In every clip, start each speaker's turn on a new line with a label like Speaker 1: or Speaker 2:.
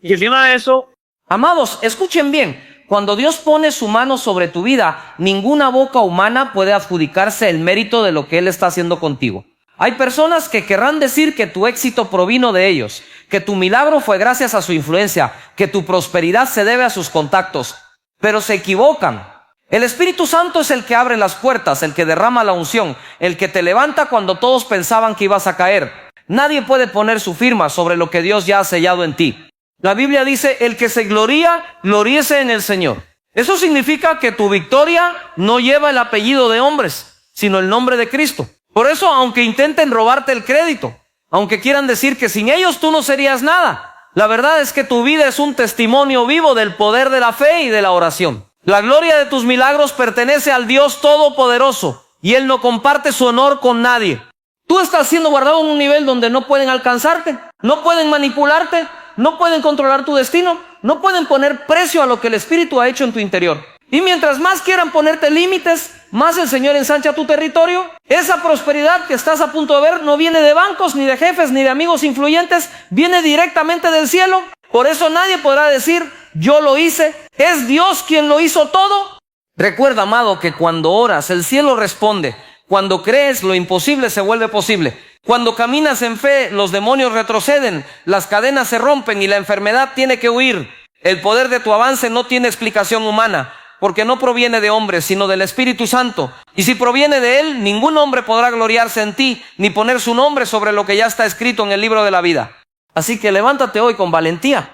Speaker 1: Y encima de eso,
Speaker 2: Amados, escuchen bien, cuando Dios pone su mano sobre tu vida, ninguna boca humana puede adjudicarse el mérito de lo que Él está haciendo contigo. Hay personas que querrán decir que tu éxito provino de ellos, que tu milagro fue gracias a su influencia, que tu prosperidad se debe a sus contactos, pero se equivocan. El Espíritu Santo es el que abre las puertas, el que derrama la unción, el que te levanta cuando todos pensaban que ibas a caer. Nadie puede poner su firma sobre lo que Dios ya ha sellado en ti. La Biblia dice, el que se gloría, gloríese en el Señor. Eso significa que tu victoria no lleva el apellido de hombres, sino el nombre de Cristo. Por eso, aunque intenten robarte el crédito, aunque quieran decir que sin ellos tú no serías nada, la verdad es que tu vida es un testimonio vivo del poder de la fe y de la oración. La gloria de tus milagros pertenece al Dios Todopoderoso y Él no comparte su honor con nadie. Tú estás siendo guardado en un nivel donde no pueden alcanzarte, no pueden manipularte, no pueden controlar tu destino, no pueden poner precio a lo que el Espíritu ha hecho en tu interior. Y mientras más quieran ponerte límites, más el Señor ensancha tu territorio. Esa prosperidad que estás a punto de ver no viene de bancos, ni de jefes, ni de amigos influyentes, viene directamente del cielo. Por eso nadie podrá decir, yo lo hice, es Dios quien lo hizo todo. Recuerda, amado, que cuando oras, el cielo responde. Cuando crees, lo imposible se vuelve posible. Cuando caminas en fe, los demonios retroceden, las cadenas se rompen y la enfermedad tiene que huir. El poder de tu avance no tiene explicación humana, porque no proviene de hombres, sino del Espíritu Santo. Y si proviene de Él, ningún hombre podrá gloriarse en ti, ni poner su nombre sobre lo que ya está escrito en el libro de la vida. Así que levántate hoy con valentía.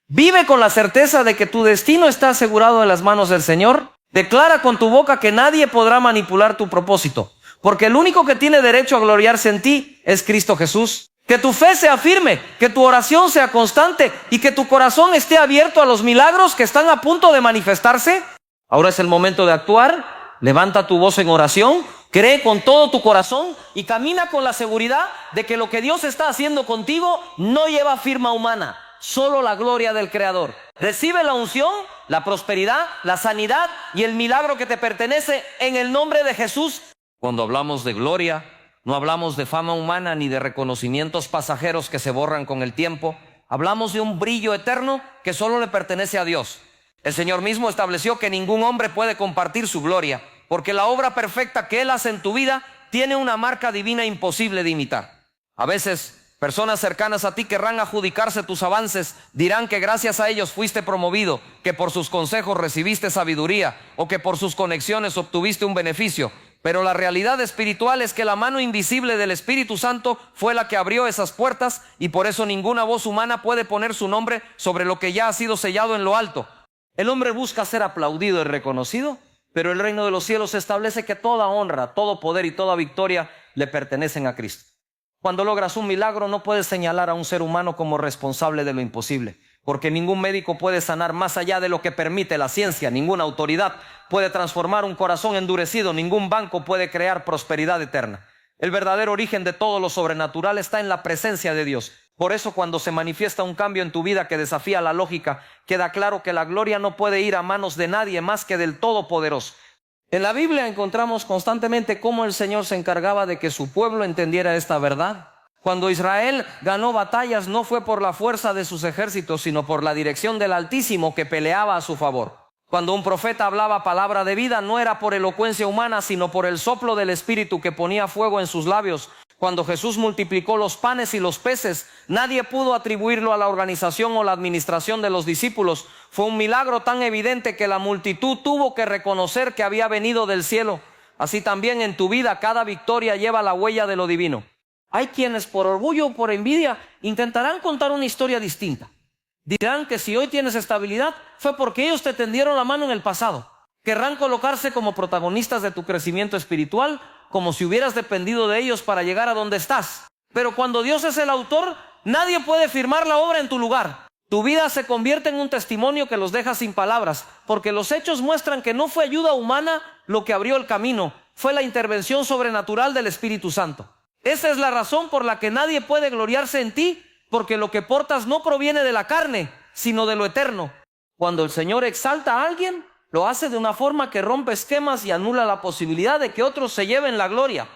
Speaker 2: Vive con la certeza de que tu destino está asegurado en las manos del Señor. Declara con tu boca que nadie podrá manipular tu propósito, porque el único que tiene derecho a gloriarse en ti es Cristo Jesús. Que tu fe sea firme, que tu oración sea constante y que tu corazón esté abierto a los milagros que están a punto de manifestarse. Ahora es el momento de actuar. Levanta tu voz en oración, cree con todo tu corazón y camina con la seguridad de que lo que Dios está haciendo contigo no lleva firma humana, solo la gloria del Creador. Recibe la unción, la prosperidad, la sanidad y el milagro que te pertenece en el nombre de Jesús. Cuando hablamos de gloria, no hablamos de fama humana ni de reconocimientos pasajeros que se borran con el tiempo. Hablamos de un brillo eterno que solo le pertenece a Dios. El Señor mismo estableció que ningún hombre puede compartir su gloria, porque la obra perfecta que Él hace en tu vida tiene una marca divina imposible de imitar. A veces, personas cercanas a ti querrán adjudicarse tus avances, dirán que gracias a ellos fuiste promovido, que por sus consejos recibiste sabiduría o que por sus conexiones obtuviste un beneficio. Pero la realidad espiritual es que la mano invisible del Espíritu Santo fue la que abrió esas puertas y por eso ninguna voz humana puede poner su nombre sobre lo que ya ha sido sellado en lo alto. El hombre busca ser aplaudido y reconocido, pero el reino de los cielos establece que toda honra, todo poder y toda victoria le pertenecen a Cristo. Cuando logras un milagro no puedes señalar a un ser humano como responsable de lo imposible, porque ningún médico puede sanar más allá de lo que permite la ciencia, ninguna autoridad puede transformar un corazón endurecido, ningún banco puede crear prosperidad eterna. El verdadero origen de todo lo sobrenatural está en la presencia de Dios. Por eso cuando se manifiesta un cambio en tu vida que desafía la lógica, queda claro que la gloria no puede ir a manos de nadie más que del Todopoderoso. En la Biblia encontramos constantemente cómo el Señor se encargaba de que su pueblo entendiera esta verdad. Cuando Israel ganó batallas no fue por la fuerza de sus ejércitos, sino por la dirección del Altísimo que peleaba a su favor. Cuando un profeta hablaba palabra de vida no era por elocuencia humana, sino por el soplo del Espíritu que ponía fuego en sus labios. Cuando Jesús multiplicó los panes y los peces, nadie pudo atribuirlo a la organización o la administración de los discípulos. Fue un milagro tan evidente que la multitud tuvo que reconocer que había venido del cielo. Así también en tu vida cada victoria lleva la huella de lo divino. Hay quienes por orgullo o por envidia intentarán contar una historia distinta. Dirán que si hoy tienes estabilidad fue porque ellos te tendieron la mano en el pasado. Querrán colocarse como protagonistas de tu crecimiento espiritual, como si hubieras dependido de ellos para llegar a donde estás. Pero cuando Dios es el autor, nadie puede firmar la obra en tu lugar. Tu vida se convierte en un testimonio que los deja sin palabras, porque los hechos muestran que no fue ayuda humana lo que abrió el camino, fue la intervención sobrenatural del Espíritu Santo. Esa es la razón por la que nadie puede gloriarse en ti, porque lo que portas no proviene de la carne, sino de lo eterno. Cuando el Señor exalta a alguien, lo hace de una forma que rompe esquemas y anula la posibilidad de que otros se lleven la gloria.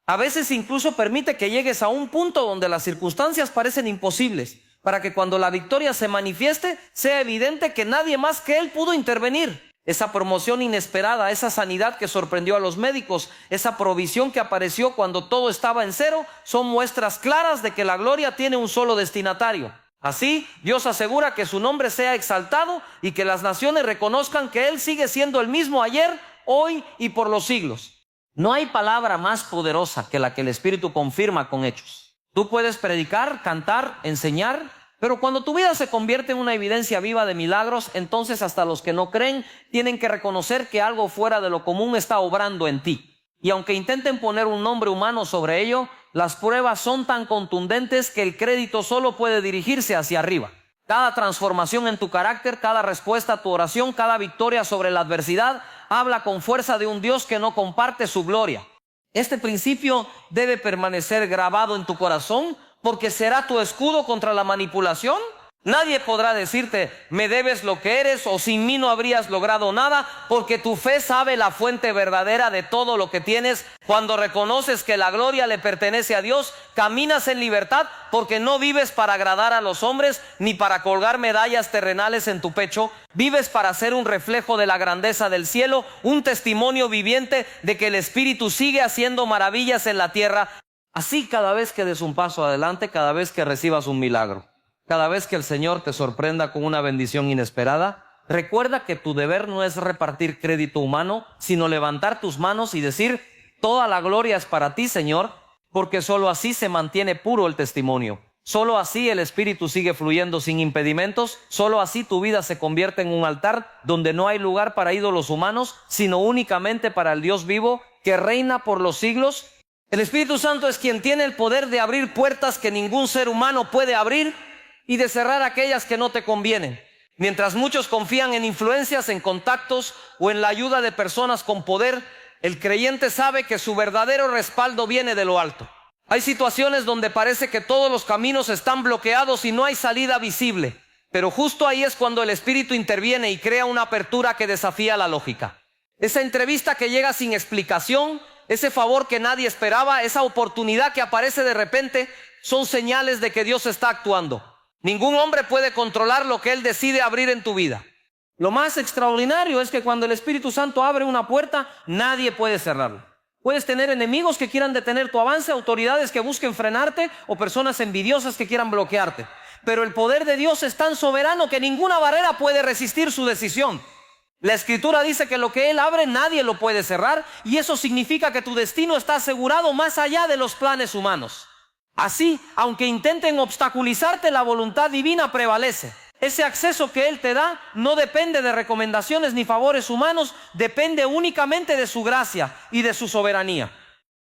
Speaker 2: A veces incluso permite que llegues a un punto donde las circunstancias parecen imposibles, para que cuando la victoria se manifieste, sea evidente que nadie más que Él pudo intervenir. Esa promoción inesperada, esa sanidad que sorprendió a los médicos, esa provisión que apareció cuando todo estaba en cero, son muestras claras de que la gloria tiene un solo destinatario. Así, Dios asegura que su nombre sea exaltado y que las naciones reconozcan que Él sigue siendo el mismo ayer, hoy y por los siglos. No hay palabra más poderosa que la que el Espíritu confirma con hechos. Tú puedes predicar, cantar, enseñar, pero cuando tu vida se convierte en una evidencia viva de milagros, entonces hasta los que no creen tienen que reconocer que algo fuera de lo común está obrando en ti. Y aunque intenten poner un nombre humano sobre ello, las pruebas son tan contundentes que el crédito solo puede dirigirse hacia arriba. Cada transformación en tu carácter, cada respuesta a tu oración, cada victoria sobre la adversidad, habla con fuerza de un Dios que no comparte su gloria. Este principio debe permanecer grabado en tu corazón porque será tu escudo contra la manipulación. Nadie podrá decirte, me debes lo que eres o sin mí no habrías logrado nada, porque tu fe sabe la fuente verdadera de todo lo que tienes. Cuando reconoces que la gloria le pertenece a Dios, caminas en libertad porque no vives para agradar a los hombres ni para colgar medallas terrenales en tu pecho. Vives para ser un reflejo de la grandeza del cielo, un testimonio viviente de que el Espíritu sigue haciendo maravillas en la tierra. Así cada vez que des un paso adelante, cada vez que recibas un milagro, cada vez que el Señor te sorprenda con una bendición inesperada, recuerda que tu deber no es repartir crédito humano, sino levantar tus manos y decir, toda la gloria es para ti, Señor, porque solo así se mantiene puro el testimonio. Solo así el Espíritu sigue fluyendo sin impedimentos, solo así tu vida se convierte en un altar donde no hay lugar para ídolos humanos, sino únicamente para el Dios vivo que reina por los siglos. El Espíritu Santo es quien tiene el poder de abrir puertas que ningún ser humano puede abrir y de cerrar aquellas que no te convienen. Mientras muchos confían en influencias, en contactos o en la ayuda de personas con poder, el creyente sabe que su verdadero respaldo viene de lo alto. Hay situaciones donde parece que todos los caminos están bloqueados y no hay salida visible, pero justo ahí es cuando el Espíritu interviene y crea una apertura que desafía la lógica. Esa entrevista que llega sin explicación, ese favor que nadie esperaba, esa oportunidad que aparece de repente, son señales de que Dios está actuando. Ningún hombre puede controlar lo que Él decide abrir en tu vida. Lo más extraordinario es que cuando el Espíritu Santo abre una puerta, nadie puede cerrarla. Puedes tener enemigos que quieran detener tu avance, autoridades que busquen frenarte o personas envidiosas que quieran bloquearte. Pero el poder de Dios es tan soberano que ninguna barrera puede resistir su decisión. La Escritura dice que lo que Él abre nadie lo puede cerrar, y eso significa que tu destino está asegurado más allá de los planes humanos. Así, aunque intenten obstaculizarte, la voluntad divina prevalece. Ese acceso que Él te da no depende de recomendaciones ni favores humanos, depende únicamente de su gracia y de su soberanía.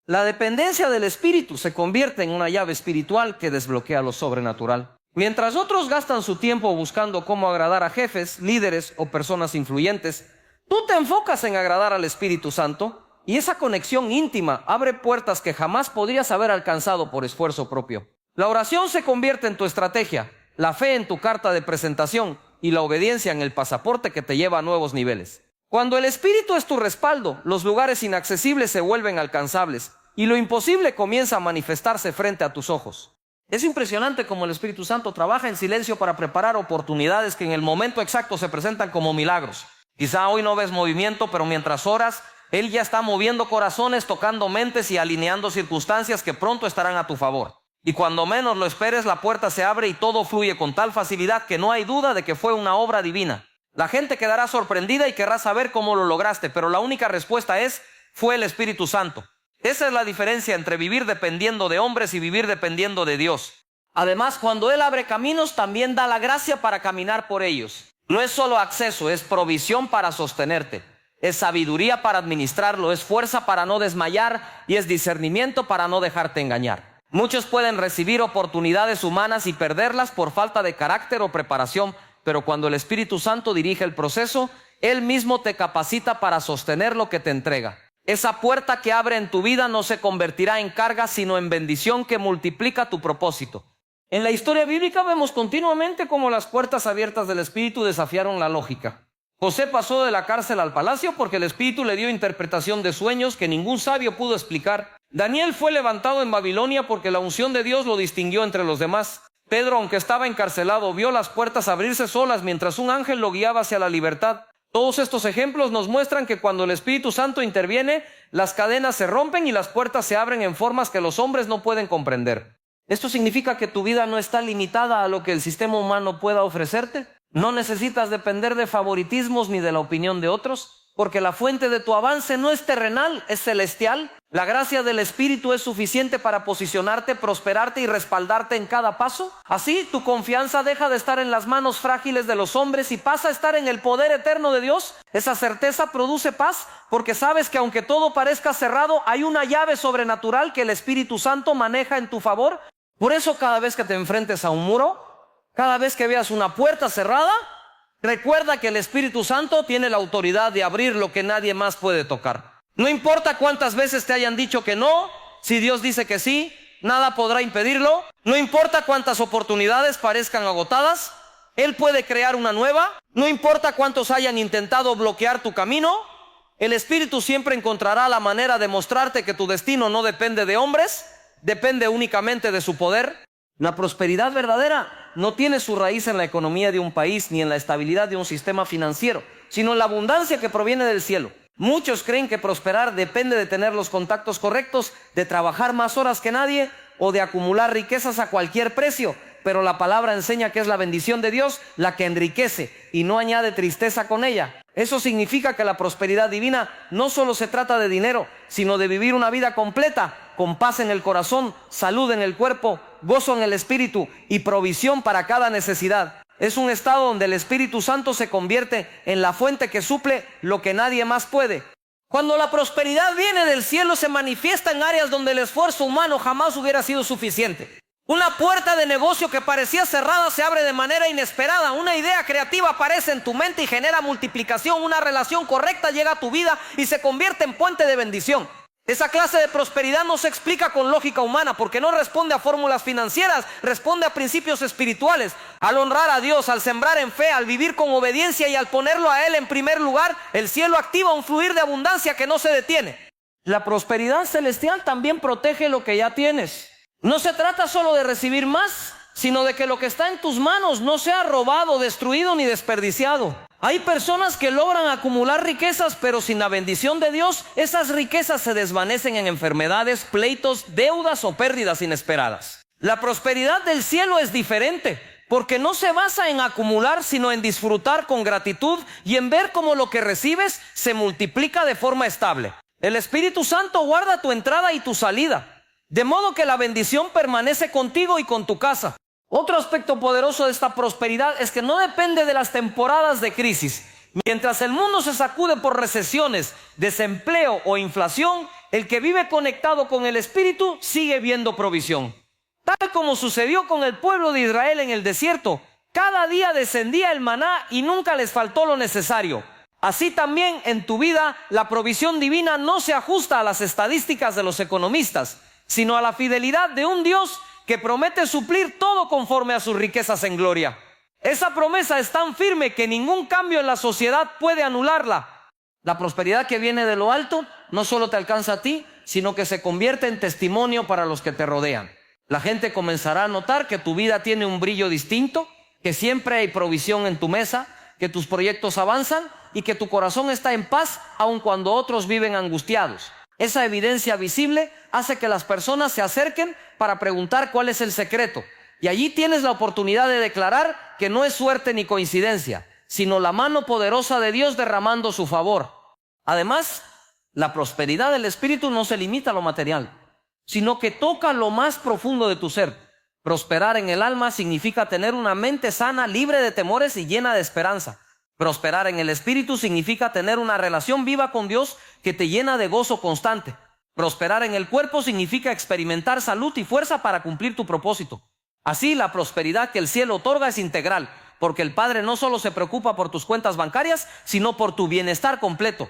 Speaker 2: La dependencia del Espíritu se convierte en una llave espiritual que desbloquea lo sobrenatural. Mientras otros gastan su tiempo buscando cómo agradar a jefes, líderes o personas influyentes, tú te enfocas en agradar al Espíritu Santo. Y esa conexión íntima abre puertas que jamás podrías haber alcanzado por esfuerzo propio. La oración se convierte en tu estrategia, la fe en tu carta de presentación y la obediencia en el pasaporte que te lleva a nuevos niveles. Cuando el Espíritu es tu respaldo, los lugares inaccesibles se vuelven alcanzables y lo imposible comienza a manifestarse frente a tus ojos. Es impresionante cómo el Espíritu Santo trabaja en silencio para preparar oportunidades que en el momento exacto se presentan como milagros. Quizá hoy no ves movimiento, pero mientras oras, Él ya está moviendo corazones, tocando mentes y alineando circunstancias que pronto estarán a tu favor. Y cuando menos lo esperes, la puerta se abre y todo fluye con tal facilidad que no hay duda de que fue una obra divina. La gente quedará sorprendida y querrá saber cómo lo lograste, pero la única respuesta es, fue el Espíritu Santo. Esa es la diferencia entre vivir dependiendo de hombres y vivir dependiendo de Dios. Además, cuando Él abre caminos, también da la gracia para caminar por ellos. No es solo acceso, es provisión para sostenerte. Es sabiduría para administrarlo, es fuerza para no desmayar y es discernimiento para no dejarte engañar. Muchos pueden recibir oportunidades humanas y perderlas por falta de carácter o preparación, pero cuando el Espíritu Santo dirige el proceso, Él mismo te capacita para sostener lo que te entrega. Esa puerta que abre en tu vida no se convertirá en carga, sino en bendición que multiplica tu propósito. En la historia bíblica vemos continuamente cómo las puertas abiertas del Espíritu desafiaron la lógica. José pasó de la cárcel al palacio porque el Espíritu le dio interpretación de sueños que ningún sabio pudo explicar. Daniel fue levantado en Babilonia porque la unción de Dios lo distinguió entre los demás. Pedro, aunque estaba encarcelado, vio las puertas abrirse solas mientras un ángel lo guiaba hacia la libertad. Todos estos ejemplos nos muestran que cuando el Espíritu Santo interviene, las cadenas se rompen y las puertas se abren en formas que los hombres no pueden comprender. Esto significa que tu vida no está limitada a lo que el sistema humano pueda ofrecerte. No necesitas depender de favoritismos ni de la opinión de otros, porque la fuente de tu avance no es terrenal, es celestial. La gracia del Espíritu es suficiente para posicionarte, prosperarte y respaldarte en cada paso. Así, tu confianza deja de estar en las manos frágiles de los hombres y pasa a estar en el poder eterno de Dios. Esa certeza produce paz, porque sabes que aunque todo parezca cerrado, hay una llave sobrenatural que el Espíritu Santo maneja en tu favor. Por eso, cada vez que te enfrentes a un muro, cada vez que veas una puerta cerrada, recuerda que el Espíritu Santo tiene la autoridad de abrir lo que nadie más puede tocar. No importa cuántas veces te hayan dicho que no, si Dios dice que sí, nada podrá impedirlo. No importa cuántas oportunidades parezcan agotadas, Él puede crear una nueva. No importa cuántos hayan intentado bloquear tu camino, el Espíritu siempre encontrará la manera de mostrarte que tu destino no depende de hombres, depende únicamente de su poder. La prosperidad verdadera no tiene su raíz en la economía de un país ni en la estabilidad de un sistema financiero, sino en la abundancia que proviene del cielo. Muchos creen que prosperar depende de tener los contactos correctos, de trabajar más horas que nadie o de acumular riquezas a cualquier precio, pero la palabra enseña que es la bendición de Dios la que enriquece y no añade tristeza con ella. Eso significa que la prosperidad divina no solo se trata de dinero, sino de vivir una vida completa, con paz en el corazón, salud en el cuerpo, gozo en el espíritu y provisión para cada necesidad. Es un estado donde el Espíritu Santo se convierte en la fuente que suple lo que nadie más puede. Cuando la prosperidad viene del cielo, se manifiesta en áreas donde el esfuerzo humano jamás hubiera sido suficiente. Una puerta de negocio que parecía cerrada se abre de manera inesperada. Una idea creativa aparece en tu mente y genera multiplicación. Una relación correcta llega a tu vida y se convierte en puente de bendición. Esa clase de prosperidad no se explica con lógica humana, porque no responde a fórmulas financieras, responde a principios espirituales. Al honrar a Dios, al sembrar en fe, al vivir con obediencia y al ponerlo a Él en primer lugar, el cielo activa un fluir de abundancia que no se detiene. La prosperidad celestial también protege lo que ya tienes. No se trata solo de recibir más, sino de que lo que está en tus manos no sea robado, destruido ni desperdiciado. Hay personas que logran acumular riquezas, pero sin la bendición de Dios, esas riquezas se desvanecen en enfermedades, pleitos, deudas o pérdidas inesperadas. La prosperidad del cielo es diferente, porque no se basa en acumular, sino en disfrutar con gratitud y en ver cómo lo que recibes se multiplica de forma estable. El Espíritu Santo guarda tu entrada y tu salida, de modo que la bendición permanece contigo y con tu casa. Otro aspecto poderoso de esta prosperidad es que no depende de las temporadas de crisis. Mientras el mundo se sacude por recesiones, desempleo o inflación, el que vive conectado con el Espíritu sigue viendo provisión. Tal como sucedió con el pueblo de Israel en el desierto, cada día descendía el maná y nunca les faltó lo necesario. Así también en tu vida, la provisión divina no se ajusta a las estadísticas de los economistas, sino a la fidelidad de un Dios que promete suplir todo conforme a sus riquezas en gloria. Esa promesa es tan firme que ningún cambio en la sociedad puede anularla. La prosperidad que viene de lo alto no solo te alcanza a ti, sino que se convierte en testimonio para los que te rodean. La gente comenzará a notar que tu vida tiene un brillo distinto, que siempre hay provisión en tu mesa, que tus proyectos avanzan y que tu corazón está en paz aun cuando otros viven angustiados. Esa evidencia visible hace que las personas se acerquen para preguntar cuál es el secreto. Y allí tienes la oportunidad de declarar que no es suerte ni coincidencia, sino la mano poderosa de Dios derramando su favor. Además, la prosperidad del Espíritu no se limita a lo material, sino que toca lo más profundo de tu ser. Prosperar en el alma significa tener una mente sana, libre de temores y llena de esperanza. Prosperar en el Espíritu significa tener una relación viva con Dios que te llena de gozo constante. Prosperar en el cuerpo significa experimentar salud y fuerza para cumplir tu propósito. Así, la prosperidad que el cielo otorga es integral, porque el Padre no solo se preocupa por tus cuentas bancarias, sino por tu bienestar completo.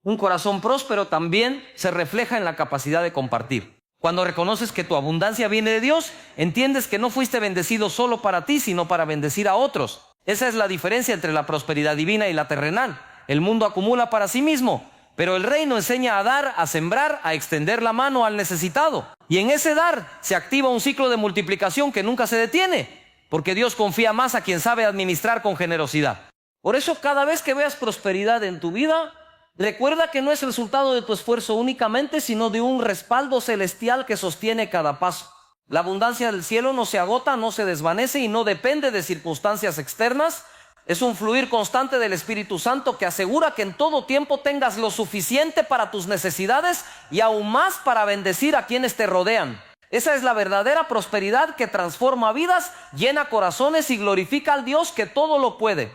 Speaker 2: Un corazón próspero también se refleja en la capacidad de compartir. Cuando reconoces que tu abundancia viene de Dios, entiendes que no fuiste bendecido solo para ti, sino para bendecir a otros. Esa es la diferencia entre la prosperidad divina y la terrenal. El mundo acumula para sí mismo, pero el reino enseña a dar, a sembrar, a extender la mano al necesitado. Y en ese dar se activa un ciclo de multiplicación que nunca se detiene. porque Dios confía más a quien sabe administrar con generosidad. Por eso, cada vez que veas prosperidad en tu vida, recuerda que no es resultado de tu esfuerzo únicamente, sino de un respaldo celestial que sostiene cada paso. La abundancia del cielo no se agota, no se desvanece y no depende de circunstancias externas. Es un fluir constante del Espíritu Santo que asegura que en todo tiempo tengas lo suficiente para tus necesidades y aún más para bendecir a quienes te rodean. Esa es la verdadera prosperidad que transforma vidas, llena corazones y glorifica al Dios que todo lo puede.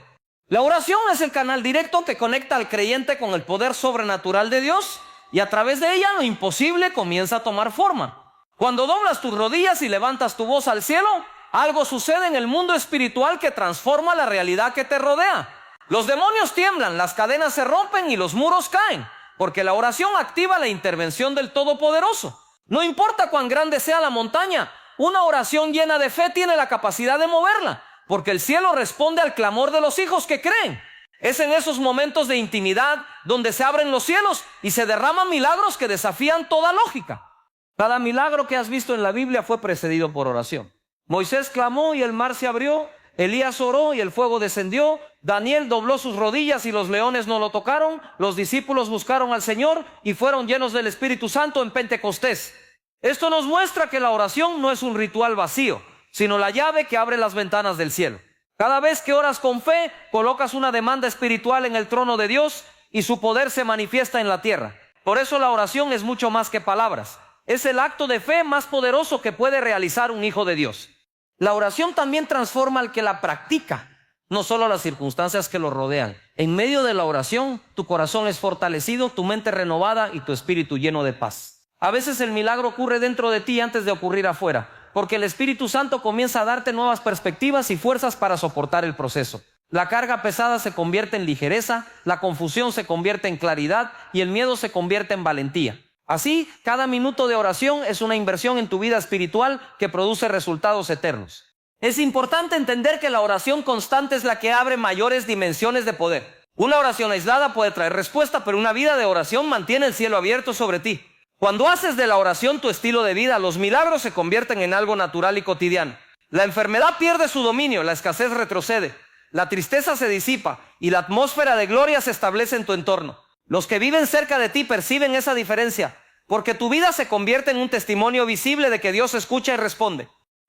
Speaker 2: La oración es el canal directo que conecta al creyente con el poder sobrenatural de Dios, y a través de ella lo imposible comienza a tomar forma. Cuando doblas tus rodillas y levantas tu voz al cielo, algo sucede en el mundo espiritual que transforma la realidad que te rodea. Los demonios tiemblan, las cadenas se rompen y los muros caen, porque la oración activa la intervención del Todopoderoso. No importa cuán grande sea la montaña, una oración llena de fe tiene la capacidad de moverla, porque el cielo responde al clamor de los hijos que creen. Es en esos momentos de intimidad donde se abren los cielos y se derraman milagros que desafían toda lógica. Cada milagro que has visto en la Biblia fue precedido por oración. Moisés clamó y el mar se abrió, Elías oró y el fuego descendió, Daniel dobló sus rodillas y los leones no lo tocaron, los discípulos buscaron al Señor y fueron llenos del Espíritu Santo en Pentecostés. Esto nos muestra que la oración no es un ritual vacío, sino la llave que abre las ventanas del cielo. Cada vez que oras con fe, colocas una demanda espiritual en el trono de Dios y su poder se manifiesta en la tierra. Por eso la oración es mucho más que palabras. Es el acto de fe más poderoso que puede realizar un hijo de Dios. La oración también transforma al que la practica, no solo las circunstancias que lo rodean. En medio de la oración, tu corazón es fortalecido, tu mente renovada y tu espíritu lleno de paz. A veces el milagro ocurre dentro de ti antes de ocurrir afuera, porque el Espíritu Santo comienza a darte nuevas perspectivas y fuerzas para soportar el proceso. La carga pesada se convierte en ligereza, la confusión se convierte en claridad y el miedo se convierte en valentía. Así, cada minuto de oración es una inversión en tu vida espiritual que produce resultados eternos. Es importante entender que la oración constante es la que abre mayores dimensiones de poder. Una oración aislada puede traer respuesta, pero una vida de oración mantiene el cielo abierto sobre ti. Cuando haces de la oración tu estilo de vida, los milagros se convierten en algo natural y cotidiano. La enfermedad pierde su dominio, la escasez retrocede, la tristeza se disipa y la atmósfera de gloria se establece en tu entorno. Los que viven cerca de ti perciben esa diferencia, porque tu vida se convierte en un testimonio visible de que Dios escucha y responde.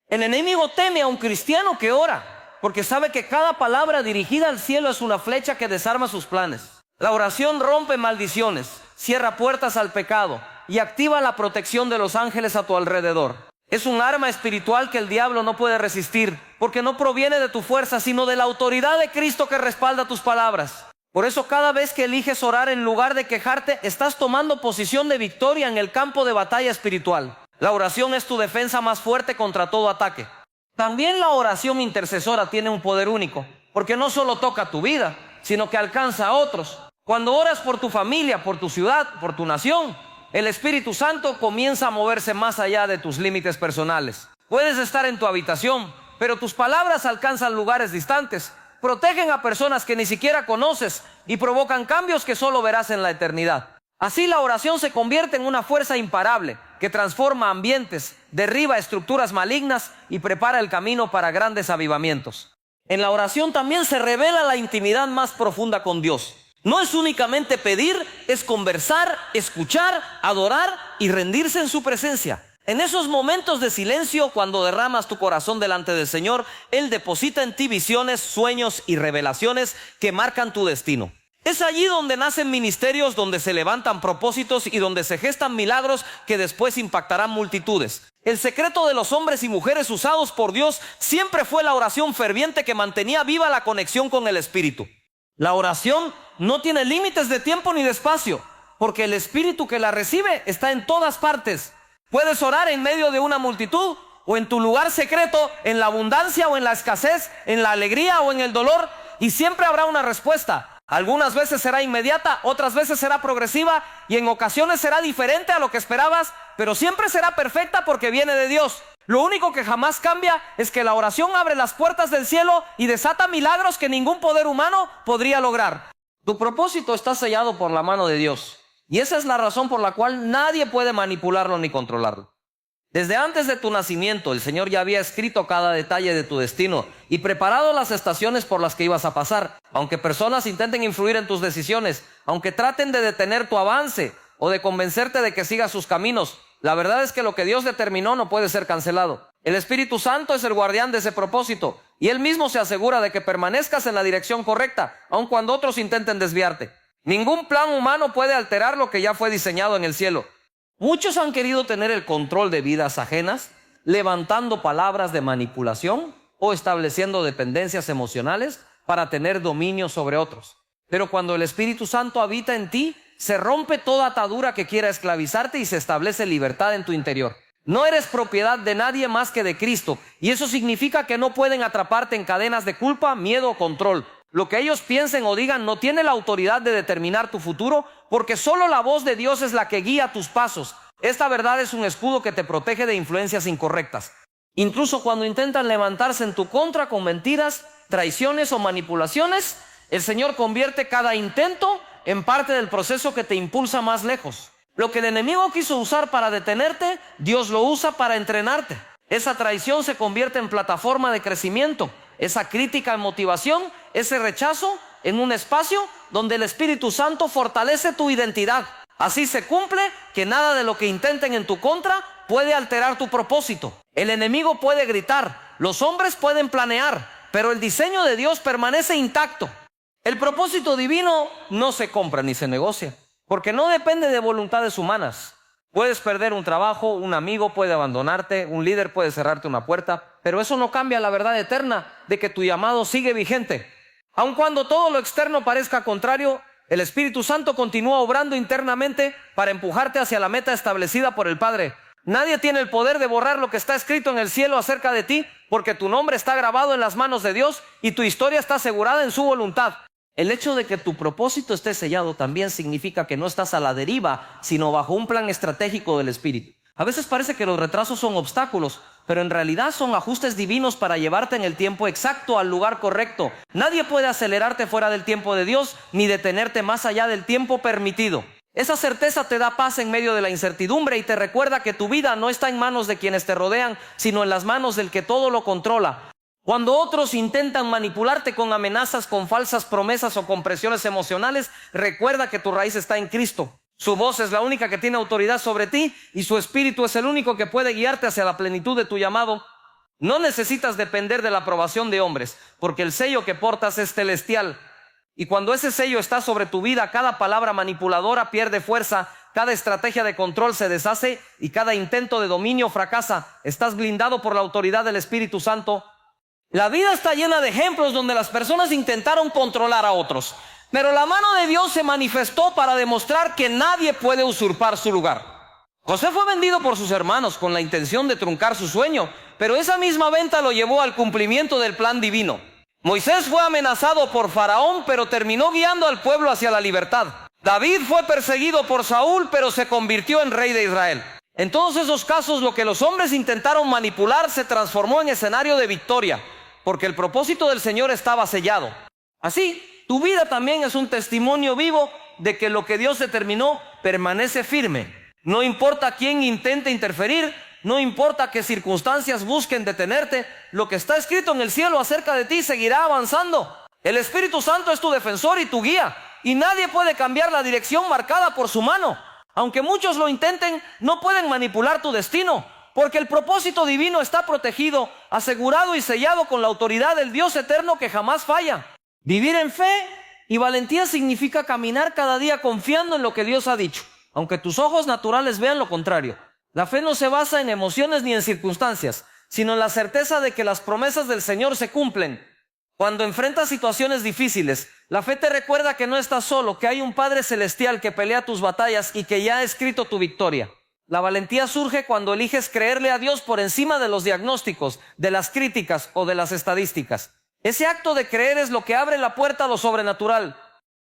Speaker 2: El enemigo teme a un cristiano que ora, porque sabe que cada palabra dirigida al cielo es una flecha que desarma sus planes. La oración rompe maldiciones, cierra puertas al pecado y activa la protección de los ángeles a tu alrededor. Es un arma espiritual que el diablo no puede resistir, porque no proviene de tu fuerza, sino de la autoridad de Cristo que respalda tus palabras. Por eso cada vez que eliges orar en lugar de quejarte, estás tomando posición de victoria en el campo de batalla espiritual. La oración es tu defensa más fuerte contra todo ataque. También la oración intercesora tiene un poder único, porque no solo toca tu vida, sino que alcanza a otros. Cuando oras por tu familia, por tu ciudad, por tu nación, el Espíritu Santo comienza a moverse más allá de tus límites personales. Puedes estar en tu habitación, pero tus palabras alcanzan lugares distantes. Protegen a personas que ni siquiera conoces y provocan cambios que solo verás en la eternidad. Así la oración se convierte en una fuerza imparable que transforma ambientes, derriba estructuras malignas y prepara el camino para grandes avivamientos. En la oración también se revela la intimidad más profunda con Dios. No es únicamente pedir, es conversar, escuchar, adorar y rendirse en su presencia. En esos momentos de silencio, cuando derramas tu corazón delante del Señor, Él deposita en ti visiones, sueños y revelaciones que marcan tu destino. Es allí donde nacen ministerios, donde se levantan propósitos y donde se gestan milagros que después impactarán multitudes. El secreto de los hombres y mujeres usados por Dios siempre fue la oración ferviente que mantenía viva la conexión con el Espíritu. La oración no tiene límites de tiempo ni de espacio, porque el Espíritu que la recibe está en todas partes. Puedes orar en medio de una multitud o en tu lugar secreto, en la abundancia o en la escasez, en la alegría o en el dolor, y siempre habrá una respuesta. Algunas veces será inmediata, otras veces será progresiva y en ocasiones será diferente a lo que esperabas, pero siempre será perfecta porque viene de Dios. Lo único que jamás cambia es que la oración abre las puertas del cielo y desata milagros que ningún poder humano podría lograr. Tu propósito está sellado por la mano de Dios, y esa es la razón por la cual nadie puede manipularlo ni controlarlo. Desde antes de tu nacimiento, el Señor ya había escrito cada detalle de tu destino y preparado las estaciones por las que ibas a pasar. Aunque personas intenten influir en tus decisiones, aunque traten de detener tu avance o de convencerte de que sigas sus caminos, la verdad es que lo que Dios determinó no puede ser cancelado. El Espíritu Santo es el guardián de ese propósito y Él mismo se asegura de que permanezcas en la dirección correcta, aun cuando otros intenten desviarte. Ningún plan humano puede alterar lo que ya fue diseñado en el cielo. Muchos han querido tener el control de vidas ajenas, levantando palabras de manipulación o estableciendo dependencias emocionales para tener dominio sobre otros. Pero cuando el Espíritu Santo habita en ti, se rompe toda atadura que quiera esclavizarte y se establece libertad en tu interior. No eres propiedad de nadie más que de Cristo, y eso significa que no pueden atraparte en cadenas de culpa, miedo o control. Lo que ellos piensen o digan no tiene la autoridad de determinar tu futuro, porque solo la voz de Dios es la que guía tus pasos. Esta verdad es un escudo que te protege de influencias incorrectas. Incluso cuando intentan levantarse en tu contra con mentiras, traiciones o manipulaciones, el Señor convierte cada intento en parte del proceso que te impulsa más lejos. Lo que el enemigo quiso usar para detenerte, Dios lo usa para entrenarte. Esa traición se convierte en plataforma de crecimiento. Esa crítica en motivación, ese rechazo en un espacio donde el Espíritu Santo fortalece tu identidad. Así se cumple que nada de lo que intenten en tu contra puede alterar tu propósito. El enemigo puede gritar, los hombres pueden planear, pero el diseño de Dios permanece intacto. El propósito divino no se compra ni se negocia, porque no depende de voluntades humanas. Puedes perder un trabajo, un amigo puede abandonarte, un líder puede cerrarte una puerta, pero eso no cambia la verdad eterna de que tu llamado sigue vigente. Aun cuando todo lo externo parezca contrario, el Espíritu Santo continúa obrando internamente para empujarte hacia la meta establecida por el Padre. Nadie tiene el poder de borrar lo que está escrito en el cielo acerca de ti, porque tu nombre está grabado en las manos de Dios y tu historia está asegurada en su voluntad. El hecho de que tu propósito esté sellado también significa que no estás a la deriva, sino bajo un plan estratégico del Espíritu. A veces parece que los retrasos son obstáculos, pero en realidad son ajustes divinos para llevarte en el tiempo exacto al lugar correcto. Nadie puede acelerarte fuera del tiempo de Dios, ni detenerte más allá del tiempo permitido. Esa certeza te da paz en medio de la incertidumbre y te recuerda que tu vida no está en manos de quienes te rodean, sino en las manos del que todo lo controla. Cuando otros intentan manipularte con amenazas, con falsas promesas o con presiones emocionales, recuerda que tu raíz está en Cristo. Su voz es la única que tiene autoridad sobre ti y su espíritu es el único que puede guiarte hacia la plenitud de tu llamado. No necesitas depender de la aprobación de hombres, porque el sello que portas es celestial. Y cuando ese sello está sobre tu vida, cada palabra manipuladora pierde fuerza, cada estrategia de control se deshace y cada intento de dominio fracasa. Estás blindado por la autoridad del Espíritu Santo. La vida está llena de ejemplos donde las personas intentaron controlar a otros, pero la mano de Dios se manifestó para demostrar que nadie puede usurpar su lugar. José fue vendido por sus hermanos con la intención de truncar su sueño, pero esa misma venta lo llevó al cumplimiento del plan divino. Moisés fue amenazado por Faraón, pero terminó guiando al pueblo hacia la libertad. David fue perseguido por Saúl, pero se convirtió en rey de Israel. En todos esos casos, lo que los hombres intentaron manipular se transformó en escenario de victoria, porque el propósito del Señor estaba sellado. Así, tu vida también es un testimonio vivo de que lo que Dios determinó permanece firme. No importa quién intente interferir, no importa qué circunstancias busquen detenerte, lo que está escrito en el cielo acerca de ti seguirá avanzando. El Espíritu Santo es tu defensor y tu guía, y nadie puede cambiar la dirección marcada por su mano. Aunque muchos lo intenten, no pueden manipular tu destino, porque el propósito divino está protegido, asegurado y sellado con la autoridad del Dios eterno que jamás falla. Vivir en fe y valentía significa caminar cada día confiando en lo que Dios ha dicho, aunque tus ojos naturales vean lo contrario. La fe no se basa en emociones ni en circunstancias, sino en la certeza de que las promesas del Señor se cumplen. Cuando enfrentas situaciones difíciles, la fe te recuerda que no estás solo, que hay un Padre Celestial que pelea tus batallas y que ya ha escrito tu victoria. La valentía surge cuando eliges creerle a Dios por encima de los diagnósticos, de las críticas o de las estadísticas. Ese acto de creer es lo que abre la puerta a lo sobrenatural.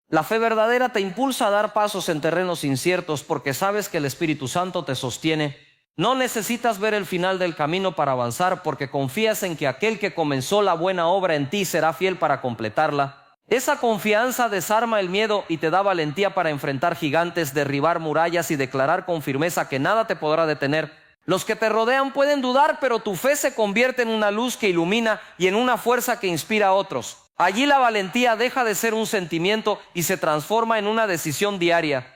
Speaker 2: La fe verdadera te impulsa a dar pasos en terrenos inciertos porque sabes que el Espíritu Santo te sostiene. No necesitas ver el final del camino para avanzar porque confías en que aquel que comenzó la buena obra en ti será fiel para completarla. Esa confianza desarma el miedo y te da valentía para enfrentar gigantes, derribar murallas y declarar con firmeza que nada te podrá detener. Los que te rodean pueden dudar, pero tu fe se convierte en una luz que ilumina y en una fuerza que inspira a otros. Allí la valentía deja de ser un sentimiento y se transforma en una decisión diaria.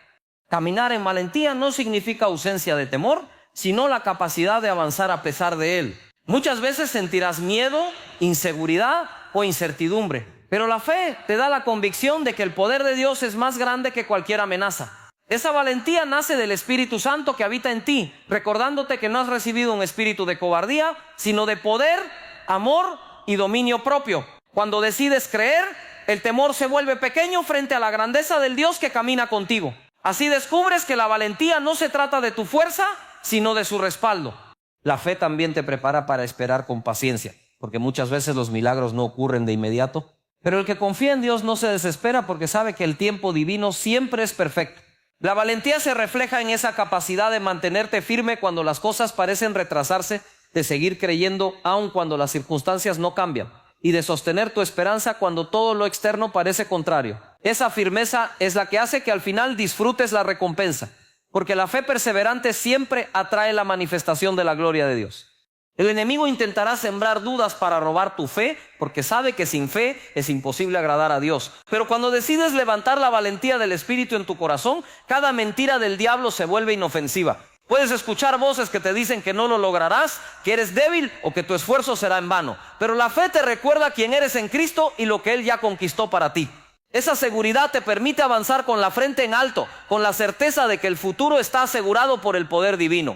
Speaker 2: Caminar en valentía no significa ausencia de temor, sino la capacidad de avanzar a pesar de él. Muchas veces sentirás miedo, inseguridad o incertidumbre, pero la fe te da la convicción de que el poder de Dios es más grande que cualquier amenaza. Esa valentía nace del Espíritu Santo que habita en ti, recordándote que no has recibido un espíritu de cobardía, sino de poder, amor y dominio propio. Cuando decides creer, el temor se vuelve pequeño frente a la grandeza del Dios que camina contigo. Así descubres que la valentía no se trata de tu fuerza, sino de su respaldo. La fe también te prepara para esperar con paciencia, porque muchas veces los milagros no ocurren de inmediato. Pero el que confía en Dios no se desespera porque sabe que el tiempo divino siempre es perfecto. La valentía se refleja en esa capacidad de mantenerte firme cuando las cosas parecen retrasarse, de seguir creyendo aun cuando las circunstancias no cambian, y de sostener tu esperanza cuando todo lo externo parece contrario. Esa firmeza es la que hace que al final disfrutes la recompensa, porque la fe perseverante siempre atrae la manifestación de la gloria de Dios. El enemigo intentará sembrar dudas para robar tu fe, porque sabe que sin fe es imposible agradar a Dios. Pero cuando decides levantar la valentía del Espíritu en tu corazón, cada mentira del diablo se vuelve inofensiva. Puedes escuchar voces que te dicen que no lo lograrás, que eres débil o que tu esfuerzo será en vano. Pero la fe te recuerda quién eres en Cristo y lo que Él ya conquistó para ti. Esa seguridad te permite avanzar con la frente en alto, con la certeza de que el futuro está asegurado por el poder divino.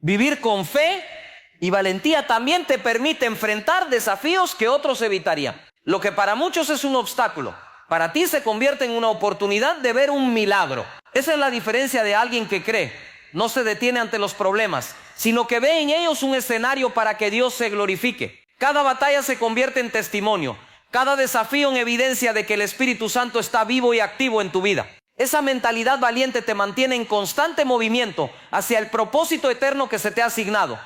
Speaker 2: Vivir con fe y valentía también te permite enfrentar desafíos que otros evitarían. Lo que para muchos es un obstáculo, para ti se convierte en una oportunidad de ver un milagro. Esa es la diferencia de alguien que cree. No se detiene ante los problemas, sino que ve en ellos un escenario para que Dios se glorifique. Cada batalla se convierte en testimonio, cada desafío en evidencia de que el Espíritu Santo está vivo y activo en tu vida. Esa mentalidad valiente te mantiene en constante movimiento hacia el propósito eterno que se te ha asignado.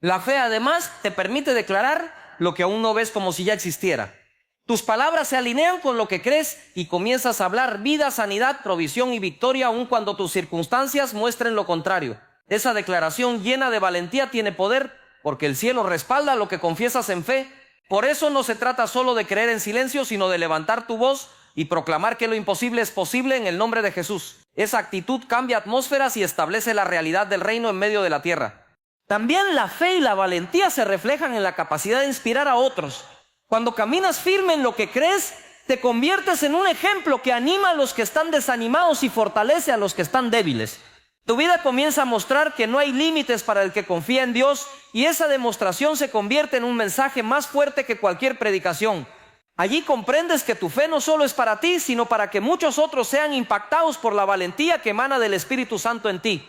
Speaker 2: La fe además te permite declarar lo que aún no ves como si ya existiera. Tus palabras se alinean con lo que crees y comienzas a hablar vida, sanidad, provisión y victoria aun cuando tus circunstancias muestren lo contrario. Esa declaración llena de valentía tiene poder porque el cielo respalda lo que confiesas en fe. Por eso no se trata solo de creer en silencio, sino de levantar tu voz y proclamar que lo imposible es posible en el nombre de Jesús. Esa actitud cambia atmósferas y establece la realidad del reino en medio de la tierra. También la fe y la valentía se reflejan en la capacidad de inspirar a otros. Cuando caminas firme en lo que crees, te conviertes en un ejemplo que anima a los que están desanimados y fortalece a los que están débiles. Tu vida comienza a mostrar que no hay límites para el que confía en Dios, y esa demostración se convierte en un mensaje más fuerte que cualquier predicación. Allí comprendes que tu fe no solo es para ti, sino para que muchos otros sean impactados por la valentía que emana del Espíritu Santo en ti.